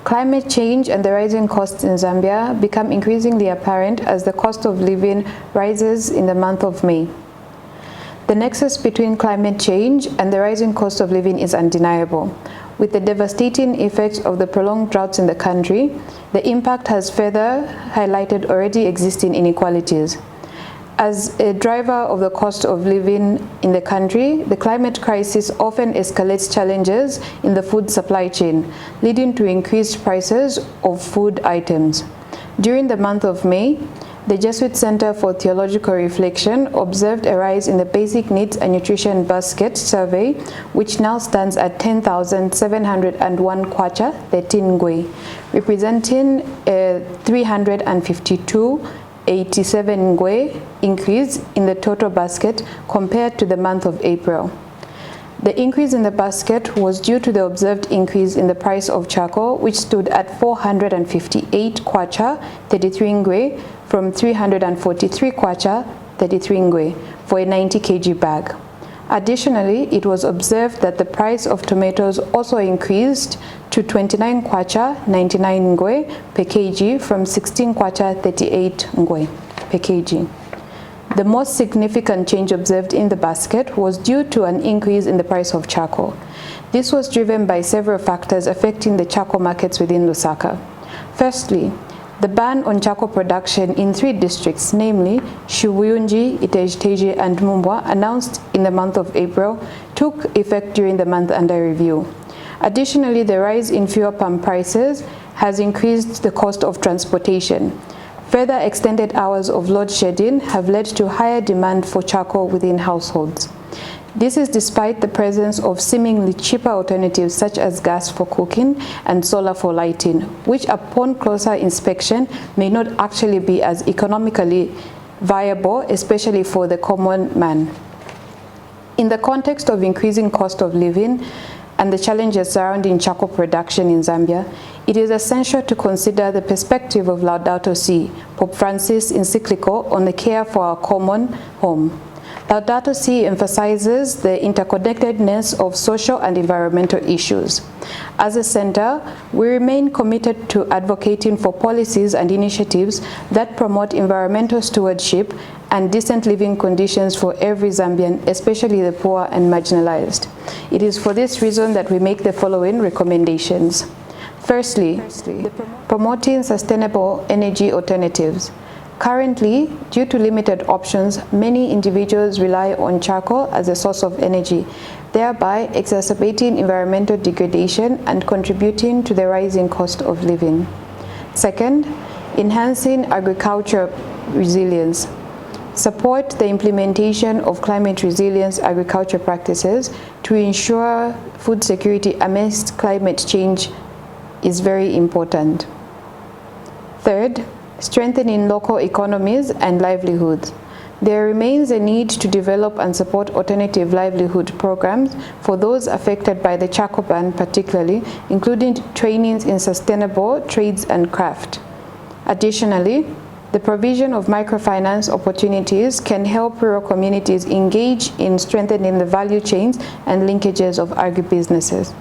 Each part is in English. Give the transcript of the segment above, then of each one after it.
Climate change and the rising costs in Zambia become increasingly apparent as the cost of living rises in the month of May. The nexus between climate change and the rising cost of living is undeniable. With the devastating effects of the prolonged droughts in the country, the impact has further highlighted already existing inequalities. As a driver of the cost of living in the country, the climate crisis often escalates challenges in the food supply chain, leading to increased prices of food items. During the month of May, the Jesuit Centre for Theological Reflection observed a rise in the Basic Needs and Nutrition Basket survey, which now stands at 10,701 kwacha, 13 ngwe, representing a 352.87 ngwe increase in the total basket compared to the month of April. The increase in the basket was due to the observed increase in the price of charcoal, which stood at 458 kwacha, 33 ngwe, from 343 kwacha, 33 ngwe, for a 90 kg bag. Additionally, it was observed that the price of tomatoes also increased to 29 kwacha, 99 ngwe per kg from 16 kwacha, 38 ngwe per kg. The most significant change observed in the basket was due to an increase in the price of charcoal. This was driven by several factors affecting the charcoal markets within Lusaka. Firstly, the ban on charcoal production in 3 districts, namely Shibuyungi, Itezhi-Tezhi, and Mumbwa, announced in the month of April, took effect during the month under review. Additionally, the rise in fuel pump prices has increased the cost of transportation. Further extended hours of load shedding have led to higher demand for charcoal within households. This is despite the presence of seemingly cheaper alternatives such as gas for cooking and solar for lighting, which upon closer inspection may not actually be as economically viable, especially for the common man. In the context of increasing cost of living and the challenges surrounding charcoal production in Zambia, it is essential to consider the perspective of Laudato Si, Pope Francis' encyclical on the care for our common home. Laudato Si emphasizes the interconnectedness of social and environmental issues. As a center, we remain committed to advocating for policies and initiatives that promote environmental stewardship and decent living conditions for every Zambian, especially the poor and marginalized. It is for this reason that we make the following recommendations. Firstly, promoting sustainable energy alternatives. Currently, due to limited options, many individuals rely on charcoal as a source of energy, thereby exacerbating environmental degradation and contributing to the rising cost of living. Second, enhancing agriculture resilience. Support the implementation of climate resilience agriculture practices to ensure food security amidst climate change is very important. Third, strengthening local economies and livelihoods. There remains a need to develop and support alternative livelihood programs for those affected by the charcoal ban particularly, including trainings in sustainable trades and craft. Additionally, the provision of microfinance opportunities can help rural communities engage in strengthening the value chains and linkages of agribusinesses.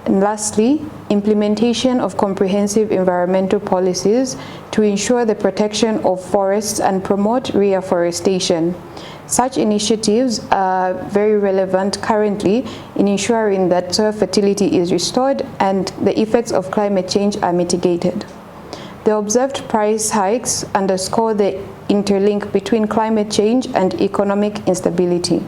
And lastly, implementation of comprehensive environmental policies to ensure the protection of forests and promote reforestation. Such initiatives are very relevant currently in ensuring that soil fertility is restored and the effects of climate change are mitigated. The observed price hikes underscore the interlink between climate change and economic instability.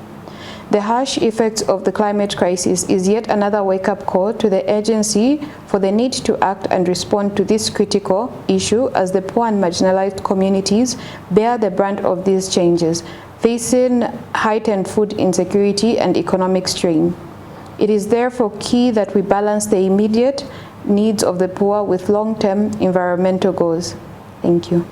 The harsh effects of the climate crisis is yet another wake-up call to the urgency for the need to act and respond to this critical issue as the poor and marginalized communities bear the brunt of these changes, facing heightened food insecurity and economic strain. It is therefore key that we balance the immediate needs of the poor with long-term environmental goals. Thank you.